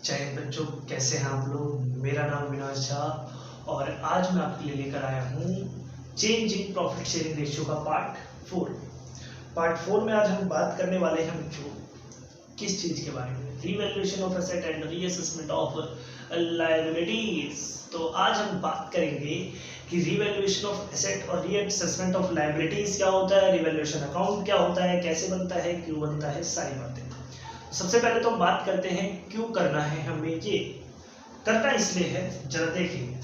जय हिंद बच्चों, कैसे हैं आप लोग। मेरा नाम विनाश झा और आज मैं आपके लिए लेकर आया हूँ change in profit sharing ratio का पार्ट 4 में आज हम बात करने वाले हैं बच्चों किस चीज के बारे में, revaluation of asset and reassessment of liabilities. तो आज हम बात करेंगे कि रीवैल्यूएशन ऑफ एसेट और रीअसेसमेंट ऑफ लायबिलिटीज क्या होता है, रीवैल्यूएशन अकाउंट क्या होता है, कैसे बनता है, क्यों बनता है, सारी बातें। सबसे पहले तो हम बात करते हैं क्यों करना है हमें। ये करना इसलिए है, जरा देखिए,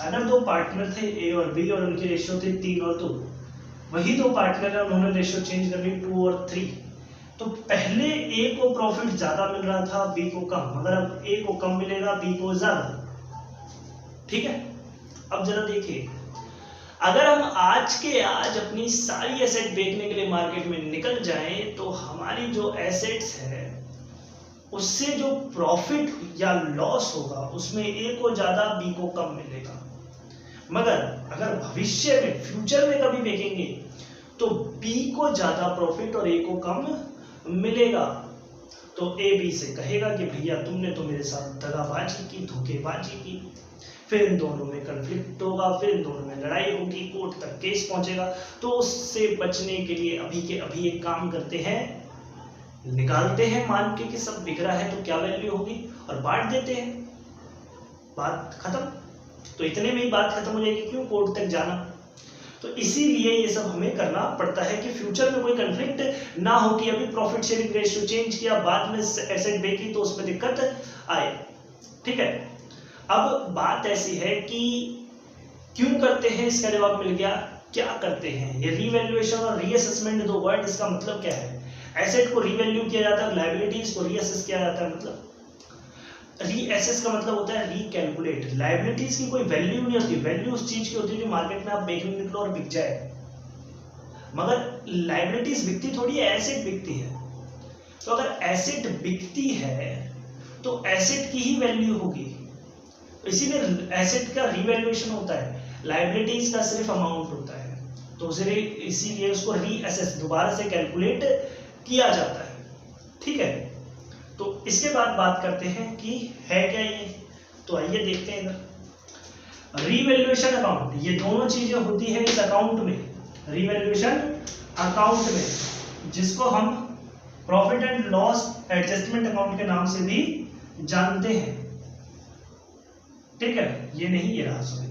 अगर दो पार्टनर थे ए और बी और उनकी रेशियो थी 3 और 2, वही दो पार्टनर है, उन्होंने रेशियो चेंज कर ली 2 और 3। तो पहले ए को प्रॉफिट ज्यादा मिल रहा था, बी को कम, मगर अब ए को कम मिलेगा, बी को ज्यादा। ठीक है, अब जरा देखिए, अगर हम आज के आज अपनी सारी एसेट बेचने के लिए मार्केट में निकल जाएं तो हमारी जो एसेट्स है उससे जो प्रॉफिट या लॉस होगा उसमें ए को ज्यादा, बी को कम मिलेगा। मगर अगर भविष्य में फ्यूचर में कभी बेचेंगे तो बी को ज्यादा प्रॉफिट और ए को कम मिलेगा। तो ए बी से कहेगा कि भैया तुमने तो मेरे साथ दगाबाजी की, धोखेबाजी की, फिर इन दोनों में कन्फ्लिक्ट होगा, फिर इन दोनों में लड़ाई होगी, कोर्ट तक केस पहुंचेगा। तो उससे बचने के लिए अभी के अभी एक काम करते हैं, निकालते हैं मान के कि सब बिक रहा है तो क्या वैल्यू होगी और बांट देते हैं, बात खत्म। तो इतने में ही बात खत्म हो जाएगी, क्यों कोर्ट तक जाना। तो इसीलिए ये सब हमें करना पड़ता है कि फ्यूचर में कोई कंफ्लिक्ट ना हो कि अभी प्रॉफिट शेयरिंग रेशियो चेंज किया, बाद में एसेट बेची तो उसमें दिक्कत आए। ठीक है, अब बात ऐसी है कि क्यों करते हैं, इसका जवाब मिल गया। क्या करते हैं ये रीवैल्यूएशन और रीअसेसमेंट, दो वर्ड, इसका मतलब क्या है। एसेट को रीवैल्यू किया जाता है, लायबिलिटीज को रीअसेस किया जाता है। मतलब रीअसेस का मतलब होता है रीकैलकुलेट। लायबिलिटीज की कोई वैल्यू नहीं होती, वैल्यू उस चीज की होती है जो मार्केट में आप बेचने निकलो और बिक जाए। मगर लायबिलिटीज बिकती थोड़ी है, एसेट बिकती है। तो अगर एसेट बिकती है तो एसेट की ही वैल्यू होगी, इसीलिए एसेट का रीवैल्यूएशन होता है, लायबिलिटीज का सिर्फ अमाउंट होता है। तो इसीलिए उसको रीअसेस, दोबारा से कैलकुलेट किया जाता है। ठीक है, तो इसके बाद बात करते हैं कि है क्या ये। तो आइए देखते हैं इधर, रीवैल्यूएशन अकाउंट, ये दोनों चीजें होती है इस अकाउंट में, रीवैल्यूएशन अकाउंट में, जिसको हम profit and loss adjustment account के नाम से भी जानते हैं। ठीक है, ये नहीं, ये रहा, सॉरी।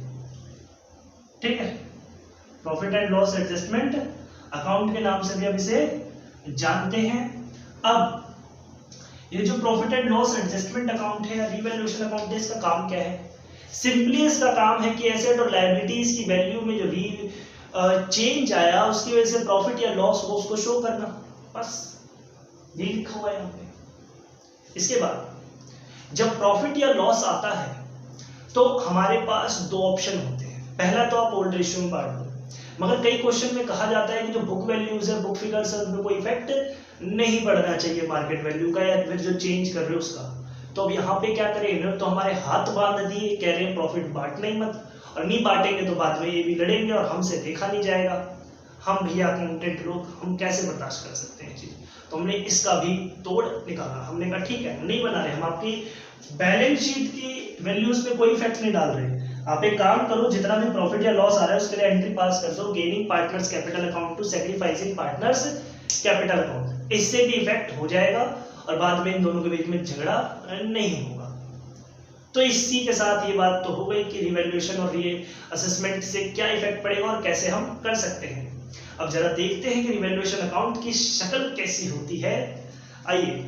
ठीक है, profit and loss adjustment account के नाम से भी अब इसे जानते हैं। अब ये जो profit and loss adjustment account है या रीवैल्यूएशन अकाउंट है, इसका काम क्या है। सिंपली इसका काम है कि एसेट और लायबिलिटीज की वैल्यू में जो चेंज आया उसकी वजह से प्रॉफिट या लॉस हो उसको शो करना, बस ये लिखा हुआ है यहाँ पे। इसके बाद जब प्रॉफिट या लॉस आता है तो हमारे पास दो ऑप्शन होते हैं। पहला तो आप ओल्ड रेशियो में बांट दो, मगर कई क्वेश्चन में कहा जाता है कि जो बुक वैल्यूज है, बुक फिगर्स है, उनमें कोई इफेक्ट नहीं पड़ना चाहिए मार्केट वैल्यू का या फिर जो चेंज कर रहे हो उसका। तो अब यहाँ पे क्या करें, इन्होंने तो हमारे हाथ बांध दिए, कह रहे हैं प्रॉफिट बांटना ही मत, और नहीं बांटेंगे तो बाद में ये भी लड़ेंगे और हमसे देखा नहीं जाएगा। हम भैया अकाउंटेंट लोग, हम कैसे बर्दाश्त कर सकते हैं चीज। तो हमने इसका भी तोड़ निकाला, हमने कहा ठीक है, नहीं बना रहे, हम आपकी बैलेंस शीट की वैल्यूज पे कोई इफेक्ट नहीं डाल रहे। आप एक काम करो, जितना भी प्रॉफिट या लॉस आ रहा है उसके लिए एंट्री पास कर दो, gaining partners capital account to sacrificing partners capital account. इससे भी इफेक्ट हो जाएगा और बाद में इन दोनों के बीच में झगड़ा नहीं होगा। तो इसी के साथ ये बात तो हो गई कि रिवैल्यूएशन और रीअसेसमेंट से क्या इफेक्ट पड़ेगा और कैसे हम कर सकते हैं। अब जरा देखते हैं कि रिवैल्यूएशन अकाउंट की शक्ल कैसी होती है। आइए,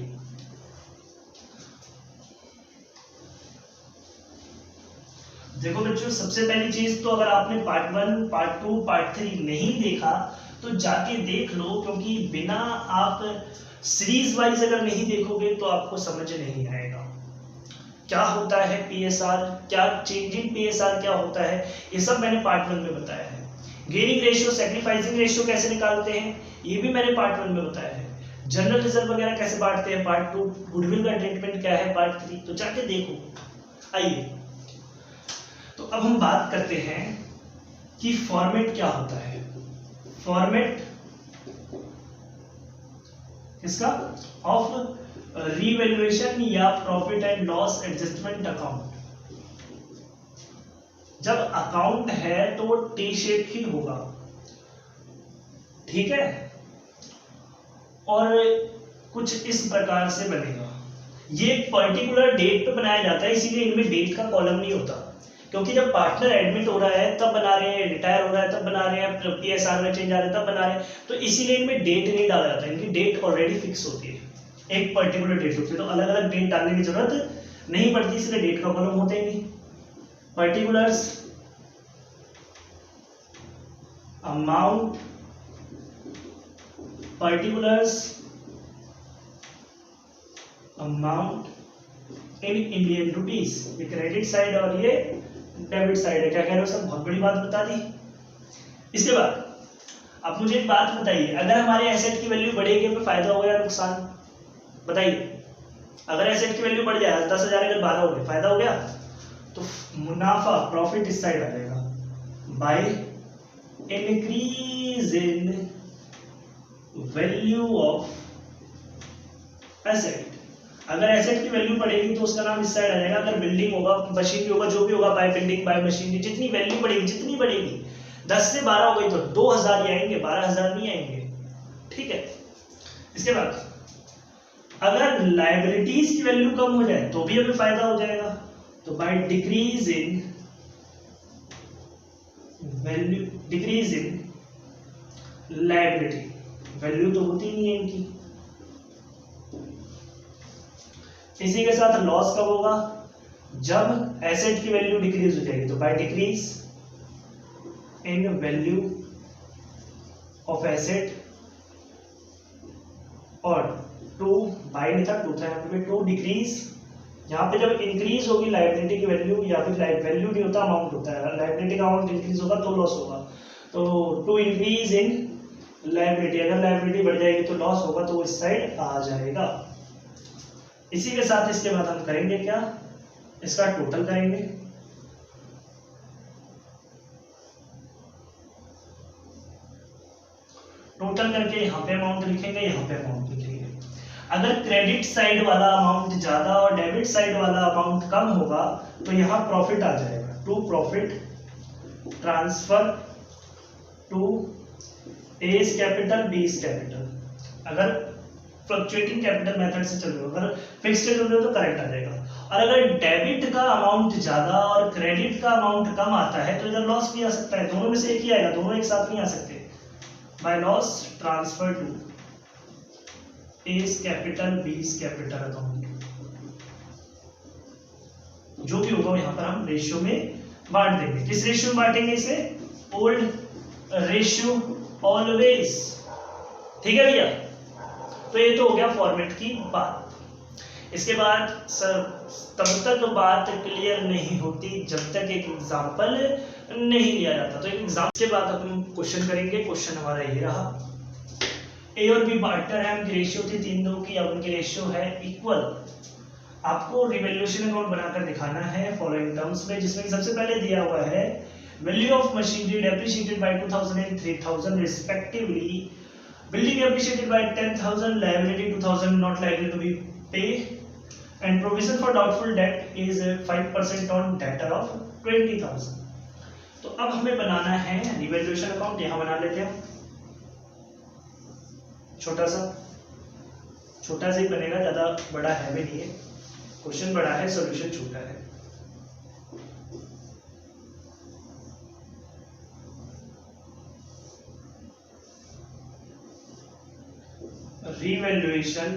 देखो बच्चों, सबसे पहली चीज तो अगर आपने पार्ट 1, पार्ट 2, पार्ट 3 नहीं देखा तो जाके देख लो, क्योंकि बिना आप सीरीज वाइज अगर नहीं देखोगे तो आपको समझ नहीं आएगा क्या होता है पीएसआर, क्या चेंज इन पीएसआर क्या होता है, ये सब मैंने पार्ट 1 में बताया है। गेनिंग रेशियो, सैक्रिफाइसिंग रेशियो कैसे निकालते हैं ये भी मैंने पार्ट 1 में बताया है। जनरल रिजर्व वगैरह कैसे बांटते हैं पार्ट 2, गुडविल का ट्रीटमेंट क्या है पार्ट 3, तो जाके देखो। आइए, तो अब हम बात करते हैं कि फॉर्मेट क्या होता है। फॉर्मेट इसका ऑफ रीवैल्यूएशन या profit and loss adjustment account. जब अकाउंट है तो टी शेप ही होगा, ठीक है, और कुछ इस प्रकार से बनेगा। ये पर्टिकुलर डेट पे बनाया जाता है, इसीलिए इनमें डेट का कॉलम नहीं होता, क्योंकि जब पार्टनर एडमिट हो रहा है तब बना रहे हैं, रिटायर हो रहा है तब बना रहे हैं, पीएसआर में चेंज आ रहा है तब बना रहे हैं, तो इसीलिए इनमें डेट नहीं डाला जाता, इनकी डेट ऑलरेडी फिक्स होती है, एक पर्टिकुलर डेट होती है, तो अलग अलग डेट डालने की जरूरत नहीं पड़ती, इसलिए डेट का कॉलम होता ही नहीं। Particulars amount, particulars amount in Indian rupees, ये क्रेडिट साइड और ये डेबिट साइड है। क्या कह रहे हो सर, बहुत बड़ी बात बता दी। इसके बाद अब मुझे एक बात बताइए, अगर हमारे एसेट की वैल्यू बढ़ेगी तो फायदा होगा या नुकसान, बताइए। अगर एसेट की वैल्यू बढ़ जाए 10,000 अगर 12 हो गए, फायदा हो गया, तो मुनाफा प्रॉफिट इस साइड आ जाएगा by increase in value of asset. अगर एसेट की वैल्यू बढ़ेगी तो उसका नाम इस साइड आ जाएगा, अगर बिल्डिंग होगा, मशीनरी होगा, जो भी होगा, बाय बिल्डिंग बाय मशीनरी, जितनी वैल्यू बढ़ेगी, जितनी बढ़ेगी, 10 से 12 हो गई तो 2,000 ही आएंगे, 12,000 नहीं आएंगे, ठीक है। इसके बाद अगर लायबिलिटीज की वैल्यू कम हो जाए तो भी हमें फायदा हो जाएगा, तो by decrease in value, decrease in liability, value तो होती नहीं है इनकी। इसी के साथ लॉस कब होगा, जब एसेट की वैल्यू डिक्रीज हो जाएगी, तो by decrease in value of asset, और टू बाय नहीं था, टू था यहाँ पे, टू डिक्रीज, यहाँ पे जब इंक्रीज होगी लायबिलिटी की वैल्यू, या फिर वैल्यू नहीं होता, अमाउंट होता है, लायबिलिटी का अमाउंट इंक्रीज होगा तो लॉस होगा, तो टू इंक्रीज इन लायबिलिटी, अगर लायबिलिटी बढ़ जाएगी तो लॉस होगा, तो वो इस साइड आ जाएगा। इसी के साथ इसके बाद हम करेंगे क्या, इसका टोटल करेंगे। टोटल करके यहाँ पे अमाउंट लिखेंगे, यहाँ पे अमाउंट लिखेंगे। अगर क्रेडिट साइड वाला अमाउंट ज्यादा और डेबिट साइड वाला अमाउंट कम होगा तो यहाँ प्रॉफिट आ जाएगा, to profit transfer to A's capital B's capital. अगर फ्लक्चुएटिंग कैपिटल मेथड से चल रहे हो, अगर फिक्स्ड चल रहे हो तो करेक्ट आ जाएगा। और अगर डेबिट का अमाउंट ज्यादा और क्रेडिट का अमाउंट कम आता है तो इधर लॉस भी आ सकता है, दोनों में से एक ही आएगा, दोनों एक साथ नहीं आ सकते। By loss transfer to A's capital B's capital account, जो भी होगा यहाँ पर हम रेशियो में बांट देंगे। किस रेशियो में बांटेंगे इसे, ओल्ड रेशियो ऑलवेज, ठीक है भैया। तो ये तो हो गया फॉर्मेट की बात। इसके बाद सर तब तक बात क्लियर नहीं होती जब तक एक एग्जांपल नहीं लिया जाता। तो एक एग्जांपल के बाद अपन क्वेश्चन करेंगे। क्वेश्चन हमारा ये रहा, ए और बी पार्टनर है, उनकी रेशियो थी 3:2 की, अब उनकी रेशियो है इक्वल। आपको रिवैल्यूएशन अकाउंट बनाकर दिखाना है फॉलोइंग टर्म्स में, जिसमें सबसे पहले दिया हुआ है value of machinery depreciated by 2000 and 3000 respectively, building appreciated by 10,000, liability 2,000 not likely to be paid, and provision for doubtful debt is 5% on debtor of 20,000। तो अब हमें बनाना है रिवैल्यूएशन अकाउंट। यहाँ बना लेते हैं, छोटा सा ही बनेगा, ज्यादा बड़ा है भी नहीं है। क्वेश्चन बड़ा है, सॉल्यूशन छोटा है। Revaluation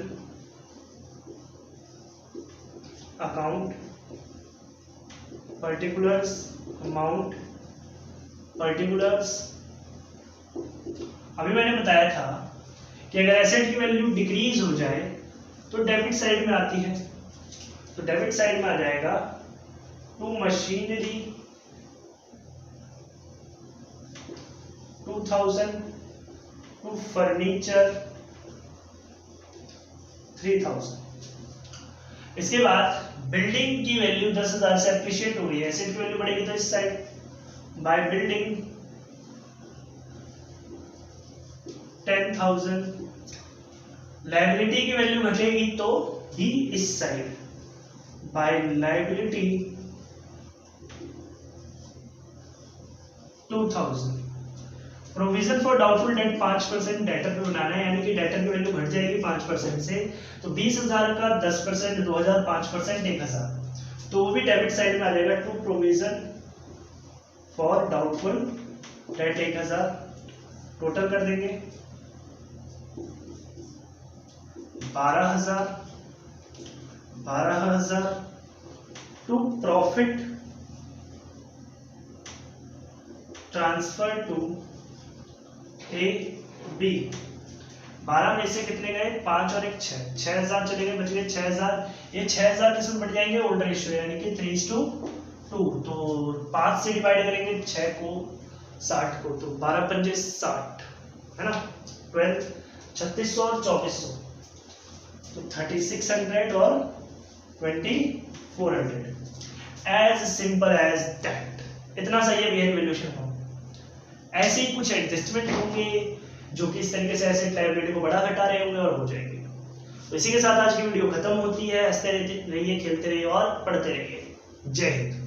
account, particulars amount, particulars. अभी मैंने बताया था कि अगर एसेट की वैल्यू डिक्रीज हो जाए तो डेबिट साइड में आती है, तो डेबिट साइड में आ जाएगा टू मशीनरी 2000, टू फर्नीचर 3000। इसके बाद बिल्डिंग की वैल्यू 10,000 से अप्रिशिएट हो रही है, एसेट की वैल्यू बढ़ेगी तो इस साइड बाय बिल्डिंग 10,000। लायबिलिटी की वैल्यू घटेगी तो ही इस side by liability 2000। Provision for doubtful date 5% debtor पे बनाना है, यानी कि डेटर की वैल्यू घट जाएगी 5% से, तो 20,000 का 10% 2,000, 5% 1,000, तो वो भी डेबिट साइड में आ जाएगा। To provision for doubtful debt 1,000, total कर देंगे 12,000 to profit transfer to A B. 12 में से कितने गए? 5 और 1 6, 6,000 चले गए, बच गए 6,000। ये 6,000 किसमें बढ़ जाएंगे? ओल्ड रेशियो, यानी कि 3:2। तो 5 से डिवाइड करेंगे 6 को 60 को, तो 12 पंजे 60 है ना, 12 3600 और 2400, तो 3600 और 2400। एज सिंपल एज दैट, इतना सही है बिहेवियर वैल्यूएशन फॉर्म। ऐसे ही कुछ एडजस्टमेंट होंगे जो कि इस तरीके से ऐसे लायबिलिटी को बड़ा घटा रहे होंगे और हो जाएंगे। तो इसी के साथ आज की वीडियो खत्म होती है। हंसते रहिए, खेलते रहिए और पढ़ते रहिए। जय हिंद।